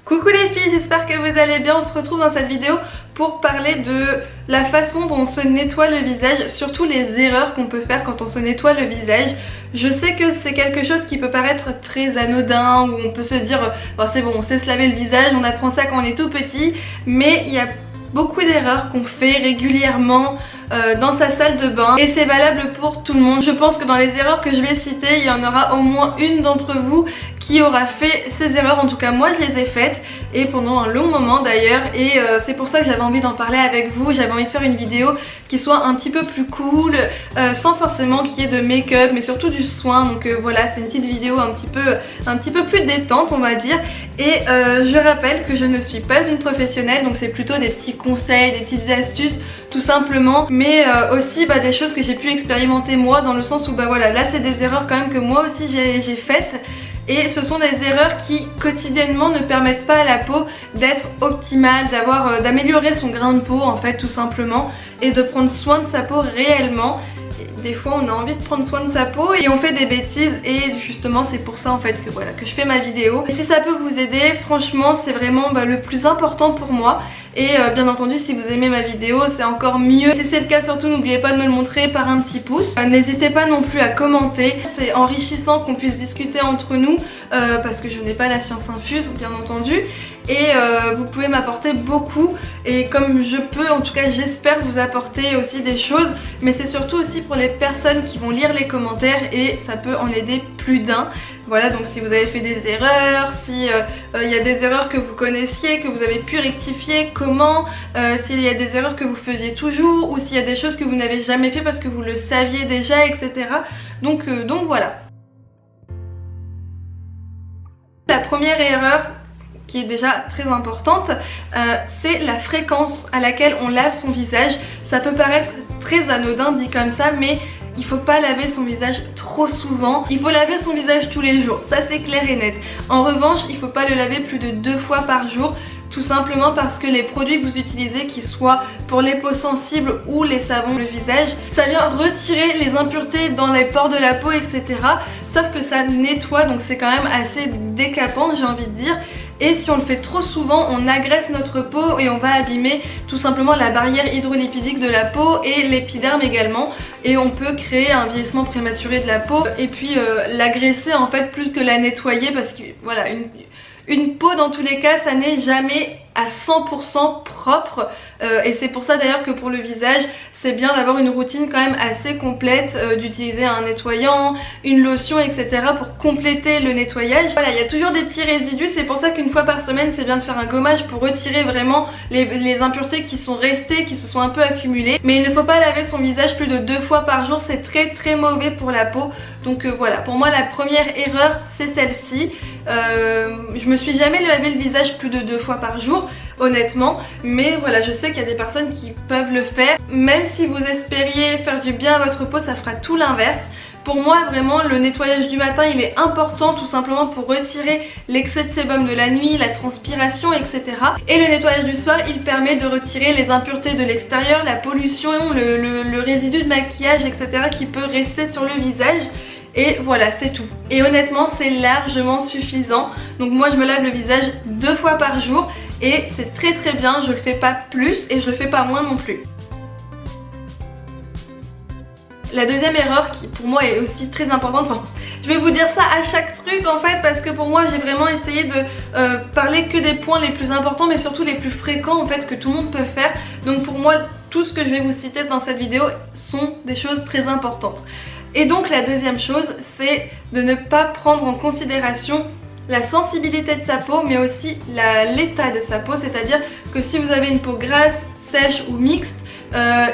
Coucou les filles, j'espère que vous allez bien. On se retrouve dans cette vidéo pour parler de la façon dont on se nettoie le visage, surtout les erreurs qu'on peut faire quand on se nettoie le visage. Je sais que c'est quelque chose qui peut paraître très anodin, où on peut se dire bon, c'est bon, on sait se laver le visage, on apprend ça quand on est tout petit, mais il y a beaucoup d'erreurs qu'on fait régulièrement dans sa salle de bain et c'est valable pour tout le monde. Je pense que dans les erreurs que je vais citer, il y en aura au moins une d'entre vous qui aura fait ces erreurs. En tout cas moi je les ai faites et pendant un long moment d'ailleurs, et c'est pour ça que j'avais envie d'en parler avec vous. J'avais envie de faire une vidéo qui soit un petit peu plus cool, sans forcément qu'il y ait de make-up mais surtout du soin. Donc voilà, c'est une petite vidéo un petit peu plus détente on va dire. Et je rappelle que je ne suis pas une professionnelle, donc c'est plutôt des petits conseils, des petites astuces tout simplement, mais aussi des choses que j'ai pu expérimenter moi, dans le sens où voilà, là c'est des erreurs quand même que moi aussi j'ai faites. Et ce sont des erreurs qui quotidiennement ne permettent pas à la peau d'être optimale, d'améliorer son grain de peau en fait tout simplement, et de prendre soin de sa peau réellement. Des fois on a envie de prendre soin de sa peau et on fait des bêtises, et justement c'est pour ça en fait que voilà, que je fais ma vidéo. Et si ça peut vous aider, franchement c'est vraiment le plus important pour moi. Et bien entendu si vous aimez ma vidéo c'est encore mieux. Si c'est le cas, surtout n'oubliez pas de me le montrer par un petit pouce. N'hésitez pas non plus à commenter, c'est enrichissant qu'on puisse discuter entre nous, parce que je n'ai pas la science infuse bien entendu. Et vous pouvez m'apporter beaucoup, et comme je peux, en tout cas j'espère vous apporter aussi des choses, mais c'est surtout aussi pour les personnes qui vont lire les commentaires, et ça peut en aider plus d'un. Voilà, donc si vous avez fait des erreurs, si il y a des erreurs que vous connaissiez, que vous avez pu rectifier, comment, s'il y a des erreurs que vous faisiez toujours, ou s'il y a des choses que vous n'avez jamais fait parce que vous le saviez déjà, etc. Donc voilà. La première erreur, qui est déjà très importante, c'est la fréquence à laquelle on lave son visage. Ça peut paraître très anodin dit comme ça, mais il faut pas laver son visage trop souvent. Il faut laver son visage tous les jours, ça c'est clair et net. En revanche, il faut pas le laver plus de 2 fois par jour, tout simplement parce que les produits que vous utilisez, qu'ils soient pour les peaux sensibles ou les savons le visage, ça vient retirer les impuretés dans les pores de la peau, etc. Sauf que ça nettoie, donc c'est quand même assez décapant, j'ai envie de dire. Et si on le fait trop souvent, on agresse notre peau et on va abîmer tout simplement la barrière hydrolipidique de la peau et l'épiderme également, et on peut créer un vieillissement prématuré de la peau et puis l'agresser en fait plus que la nettoyer, parce que voilà, une peau dans tous les cas ça n'est jamais à 100% propre, et c'est pour ça d'ailleurs que pour le visage c'est bien d'avoir une routine quand même assez complète, d'utiliser un nettoyant, une lotion, etc. pour compléter le nettoyage. Voilà, il y a toujours des petits résidus, c'est pour ça qu'une fois par semaine c'est bien de faire un gommage pour retirer vraiment les impuretés qui sont restées, qui se sont un peu accumulées. Mais il ne faut pas laver son visage plus de 2 fois par jour, c'est très mauvais pour la peau. Donc voilà, pour moi la première erreur c'est celle-ci. Je me suis jamais lavé le visage plus de 2 fois par jour honnêtement, mais voilà, je sais qu'il y a des personnes qui peuvent le faire. Même si vous espériez faire du bien à votre peau, ça fera tout l'inverse. Pour moi vraiment le nettoyage du matin il est important, tout simplement pour retirer l'excès de sébum de la nuit, la transpiration, etc. Et le nettoyage du soir il permet de retirer les impuretés de l'extérieur, la pollution, le résidu de maquillage, etc. qui peut rester sur le visage. Et voilà, c'est tout. Et honnêtement c'est largement suffisant. Donc moi je me lave le visage 2 fois par jour et c'est très bien, je le fais pas plus et je le fais pas moins non plus. La deuxième erreur qui pour moi est aussi très importante, enfin je vais vous dire ça à chaque truc en fait, parce que pour moi j'ai vraiment essayé de parler que des points les plus importants, mais surtout les plus fréquents en fait que tout le monde peut faire. Donc pour moi tout ce que je vais vous citer dans cette vidéo sont des choses très importantes. Et donc la deuxième chose c'est de ne pas prendre en considération la sensibilité de sa peau, mais aussi l'état de sa peau. C'est-à-dire que si vous avez une peau grasse, sèche ou mixte,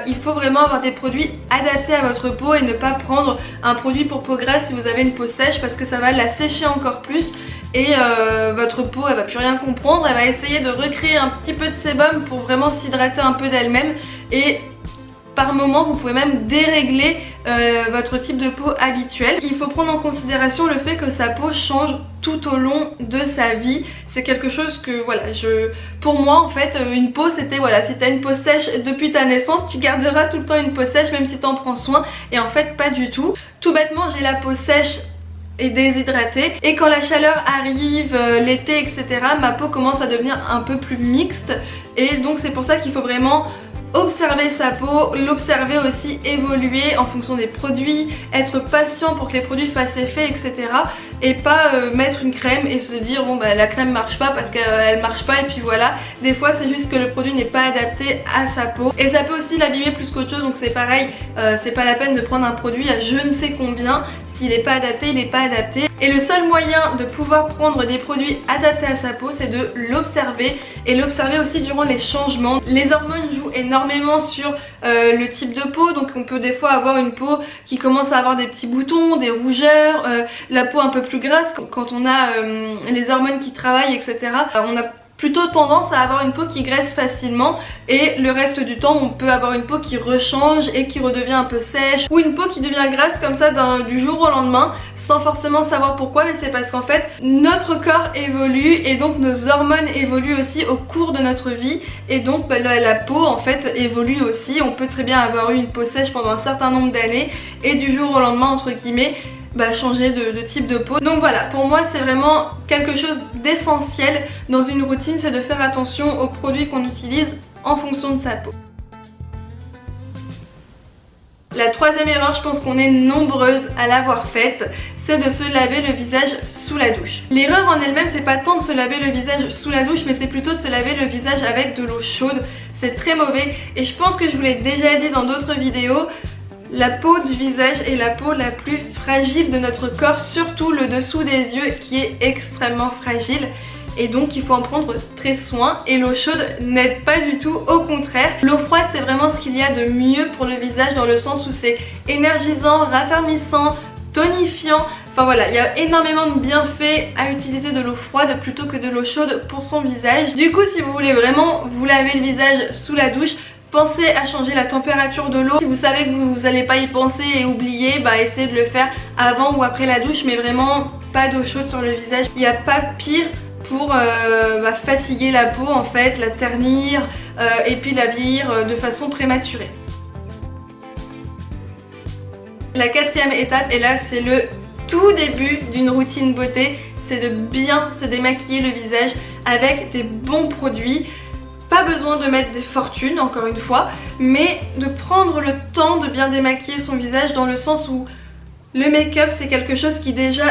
il faut vraiment avoir des produits adaptés à votre peau et ne pas prendre un produit pour peau grasse si vous avez une peau sèche, parce que ça va la sécher encore plus et votre peau elle va plus rien comprendre, elle va essayer de recréer un petit peu de sébum pour vraiment s'hydrater un peu d'elle-même, et par moment vous pouvez même dérégler votre type de peau habituel. Il faut prendre en considération le fait que sa peau change tout au long de sa vie. C'est quelque chose que voilà, pour moi en fait une peau c'était voilà, si t'as une peau sèche depuis ta naissance tu garderas tout le temps une peau sèche même si t'en prends soin, et en fait pas du tout. Tout bêtement j'ai la peau sèche est déshydratée. Et quand la chaleur arrive, l'été, etc., ma peau commence à devenir un peu plus mixte. Et donc c'est pour ça qu'il faut vraiment observer sa peau, l'observer aussi évoluer en fonction des produits, être patient pour que les produits fassent effet, etc. Et pas mettre une crème et se dire bon bah la crème marche pas parce qu'elle marche pas et puis voilà. Des fois c'est juste que le produit n'est pas adapté à sa peau et ça peut aussi l'abîmer plus qu'autre chose, donc c'est pareil, c'est pas la peine de prendre un produit à je ne sais combien. S'il n'est pas adapté, il n'est pas adapté. Et le seul moyen de pouvoir prendre des produits adaptés à sa peau, c'est de l'observer et l'observer aussi durant les changements. Les hormones jouent énormément sur le type de peau, donc on peut des fois avoir une peau qui commence à avoir des petits boutons, des rougeurs, la peau un peu plus grasse quand on a les hormones qui travaillent, etc. On a plutôt tendance à avoir une peau qui graisse facilement et le reste du temps on peut avoir une peau qui rechange et qui redevient un peu sèche ou une peau qui devient grasse comme ça du jour au lendemain sans forcément savoir pourquoi, mais c'est parce qu'en fait notre corps évolue et donc nos hormones évoluent aussi au cours de notre vie et donc bah, la peau en fait évolue aussi. On peut très bien avoir eu une peau sèche pendant un certain nombre d'années et du jour au lendemain entre guillemets changer de type de peau. Donc voilà, pour moi c'est vraiment quelque chose d'essentiel dans une routine, c'est de faire attention aux produits qu'on utilise en fonction de sa peau. La troisième erreur, je pense qu'on est nombreuses à l'avoir faite, c'est de se laver le visage sous la douche. L'erreur en elle-même, c'est pas tant de se laver le visage sous la douche, mais c'est plutôt de se laver le visage avec de l'eau chaude. C'est très mauvais et je pense que je vous l'ai déjà dit dans d'autres vidéos. La peau du visage est la peau la plus fragile de notre corps, surtout le dessous des yeux qui est extrêmement fragile. Et donc il faut en prendre très soin et l'eau chaude n'aide pas du tout, au contraire. L'eau froide c'est vraiment ce qu'il y a de mieux pour le visage dans le sens où c'est énergisant, raffermissant, tonifiant. Enfin voilà, il y a énormément de bienfaits à utiliser de l'eau froide plutôt que de l'eau chaude pour son visage. Du coup si vous voulez vraiment vous laver le visage sous la douche, pensez à changer la température de l'eau. Si vous savez que vous n'allez pas y penser et oublier, essayez de le faire avant ou après la douche, mais vraiment pas d'eau chaude sur le visage. Il n'y a pas pire pour fatiguer la peau en fait, la ternir et puis la vieillir de façon prématurée. La quatrième étape, et là c'est le tout début d'une routine beauté, c'est de bien se démaquiller le visage avec des bons produits. Pas besoin de mettre des fortunes encore une fois, mais de prendre le temps de bien démaquiller son visage dans le sens où le make-up c'est quelque chose qui déjà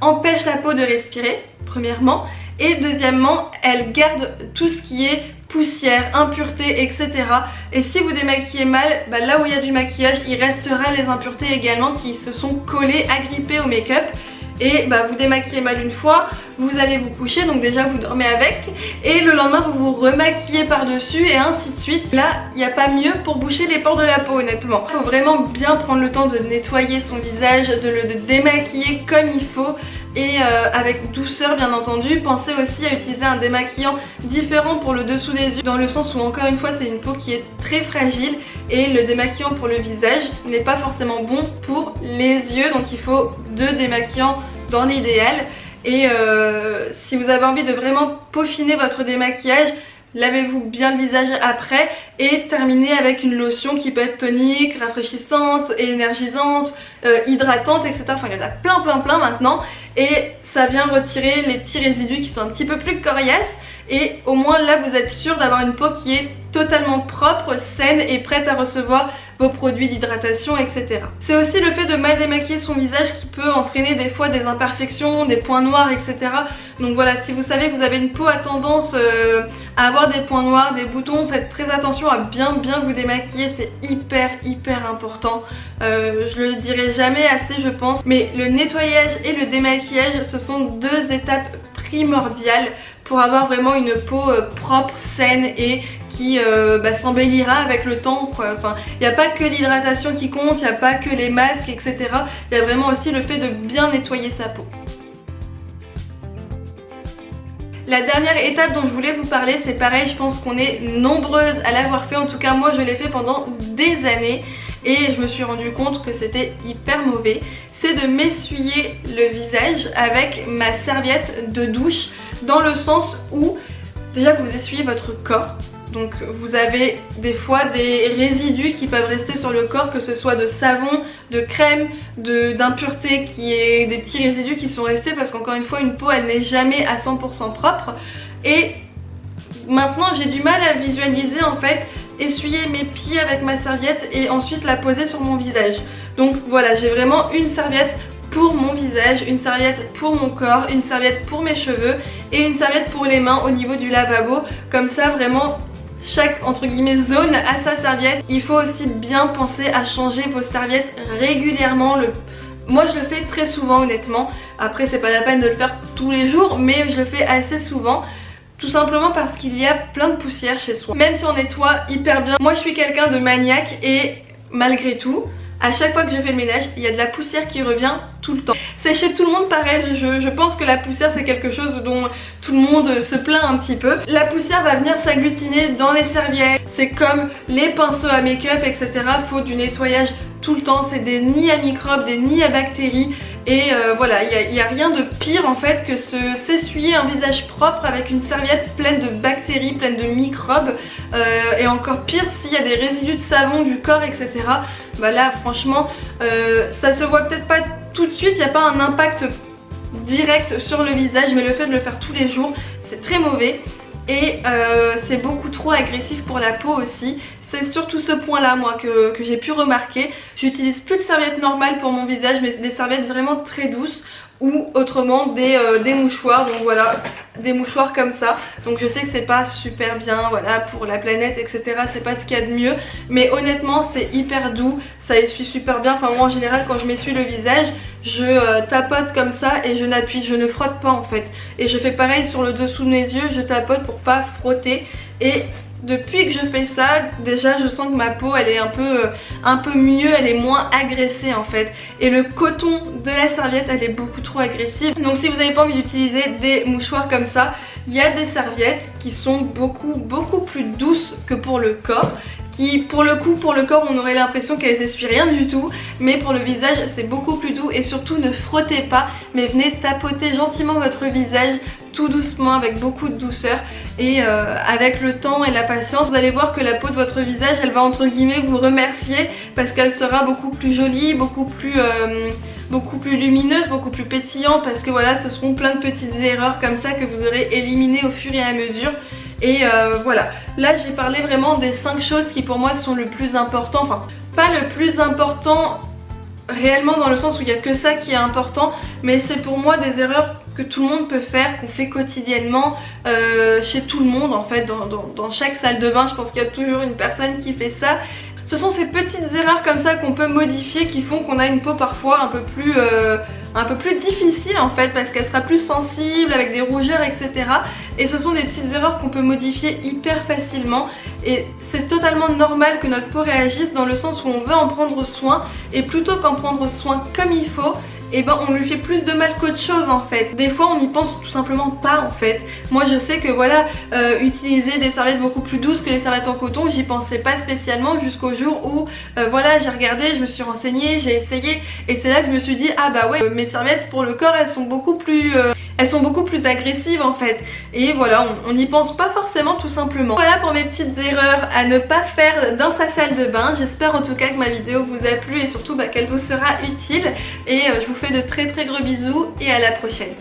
empêche la peau de respirer premièrement et deuxièmement elle garde tout ce qui est poussière, impureté, etc. Et si vous démaquillez mal, là où il y a du maquillage il restera les impuretés également qui se sont collées, agrippées au make-up. Et vous démaquillez mal une fois, vous allez vous coucher, donc déjà vous dormez avec, et le lendemain vous vous remaquillez par dessus et ainsi de suite. Là il n'y a pas mieux pour boucher les pores de la peau honnêtement. Il faut vraiment bien prendre le temps de nettoyer son visage, de le démaquiller comme il faut et avec douceur bien entendu. Pensez aussi à utiliser un démaquillant différent pour le dessous des yeux dans le sens où encore une fois c'est une peau qui est très fragile et le démaquillant pour le visage n'est pas forcément bon pour les yeux, donc il faut deux démaquillants dans l'idéal. Et si vous avez envie de vraiment peaufiner votre démaquillage, lavez-vous bien le visage après et terminez avec une lotion qui peut être tonique, rafraîchissante, énergisante, hydratante, etc. Enfin il y en a plein maintenant et ça vient retirer les petits résidus qui sont un petit peu plus coriaces et au moins là vous êtes sûr d'avoir une peau qui est totalement propre, saine et prête à recevoir vos produits d'hydratation, etc. C'est aussi le fait de mal démaquiller son visage qui peut entraîner des fois des imperfections, des points noirs, etc. Donc voilà, si vous savez que vous avez une peau à tendance à avoir des points noirs, des boutons, faites très attention à bien vous démaquiller, c'est hyper important. Je le dirai jamais assez je pense, mais le nettoyage et le démaquillage ce sont deux étapes primordiales pour avoir vraiment une peau propre, saine et qui s'embellira avec le temps quoi. Enfin, il n'y a pas que l'hydratation qui compte, il n'y a pas que les masques, etc. Il y a vraiment aussi le fait de bien nettoyer sa peau. La dernière étape dont je voulais vous parler, c'est pareil, je pense qu'on est nombreuses à l'avoir fait, en tout cas moi je l'ai fait pendant des années et je me suis rendu compte que c'était hyper mauvais. C'est de m'essuyer le visage avec ma serviette de douche dans le sens où déjà vous essuyez votre corps Donc vous avez des fois des résidus qui peuvent rester sur le corps, que ce soit de savon, de crème, d'impuretés, des petits résidus qui sont restés parce qu'encore une fois une peau elle n'est jamais à 100% propre. Et maintenant j'ai du mal à visualiser en fait essuyer mes pieds avec ma serviette et ensuite la poser sur mon visage. Donc voilà, j'ai vraiment une serviette pour mon visage, une serviette pour mon corps, une serviette pour mes cheveux et une serviette pour les mains au niveau du lavabo. Comme ça vraiment chaque entre guillemets zone a sa serviette. Il faut aussi bien penser à changer vos serviettes régulièrement. Moi je le fais très souvent honnêtement. Après c'est pas la peine de le faire tous les jours, mais je le fais assez souvent. Tout simplement parce qu'il y a plein de poussière chez soi. Même si on nettoie hyper bien. Moi je suis quelqu'un de maniaque et malgré tout, à chaque fois que je fais le ménage, il y a de la poussière qui revient tout le temps. C'est chez tout le monde pareil, je pense que la poussière c'est quelque chose dont tout le monde se plaint un petit peu. La poussière va venir s'agglutiner dans les serviettes, c'est comme les pinceaux à make-up etc. Faut du nettoyage tout le temps, c'est des nids à microbes, des nids à bactéries. Et voilà, il n'y a rien de pire en fait que s'essuyer un visage propre avec une serviette pleine de bactéries, pleine de microbes. Et encore pire s'il y a des résidus de savon du corps etc. Bah là franchement ça se voit peut-être pas tout de suite, il n'y a pas un impact direct sur le visage, mais le fait de le faire tous les jours c'est très mauvais. Et c'est beaucoup trop agressif pour la peau aussi. C'est surtout ce point là moi que j'ai pu remarquer. J'utilise plus de serviettes normales pour mon visage, mais des serviettes vraiment très douces ou autrement des mouchoirs. Donc voilà, des mouchoirs comme ça. Donc je sais que c'est pas super bien, voilà, pour la planète etc. C'est pas ce qu'il y a de mieux, mais honnêtement c'est hyper doux, ça essuie super bien. Enfin moi en général quand je m'essuie le visage, je tapote comme ça et je n'appuie, je ne frotte pas en fait. Et je fais pareil sur le dessous de mes yeux, je tapote pour pas frotter. Et depuis que je fais ça, déjà je sens que ma peau elle est un peu mieux, elle est moins agressée en fait. Et le coton de la serviette elle est beaucoup trop agressive. Donc si vous n'avez pas envie d'utiliser des mouchoirs comme ça, il y a des serviettes qui sont beaucoup plus douces que pour le corps. Qui pour le corps on aurait l'impression qu'elles essuient rien du tout, mais pour le visage c'est beaucoup plus doux. Et surtout ne frottez pas, mais venez tapoter gentiment votre visage tout doucement avec beaucoup de douceur. Et avec le temps et la patience, vous allez voir que la peau de votre visage elle va entre guillemets vous remercier, parce qu'elle sera beaucoup plus jolie, beaucoup plus lumineuse, beaucoup plus pétillante, parce que voilà ce seront plein de petites erreurs comme ça que vous aurez éliminées au fur et à mesure. Et voilà, là j'ai parlé vraiment des 5 choses qui pour moi sont le plus important, enfin pas le plus important réellement dans le sens où il n'y a que ça qui est important, mais c'est pour moi des erreurs que tout le monde peut faire, qu'on fait quotidiennement chez tout le monde en fait, dans chaque salle de bain. Je pense qu'il y a toujours une personne qui fait ça. Ce sont ces petites erreurs comme ça qu'on peut modifier qui font qu'on a une peau parfois un peu plus difficile en fait, parce qu'elle sera plus sensible avec des rougeurs etc. Et ce sont des petites erreurs qu'on peut modifier hyper facilement. Et c'est totalement normal que notre peau réagisse dans le sens où on veut en prendre soin. Et plutôt qu'en prendre soin comme il faut, et ben on lui fait plus de mal qu'autre chose en fait. Des fois on n'y pense tout simplement pas en fait. Moi je sais que voilà, utiliser des serviettes beaucoup plus douces que les serviettes en coton, j'y pensais pas spécialement jusqu'au jour où voilà, j'ai regardé, je me suis renseignée, j'ai essayé, et c'est là que je me suis dit ah bah ouais, mes serviettes pour le corps elles sont beaucoup plus agressives en fait. Et voilà, on n'y pense pas forcément tout simplement. Voilà pour mes petites erreurs à ne pas faire dans sa salle de bain. J'espère en tout cas que ma vidéo vous a plu et surtout qu'elle vous sera utile. Et je vous fais de très gros bisous et à la prochaine.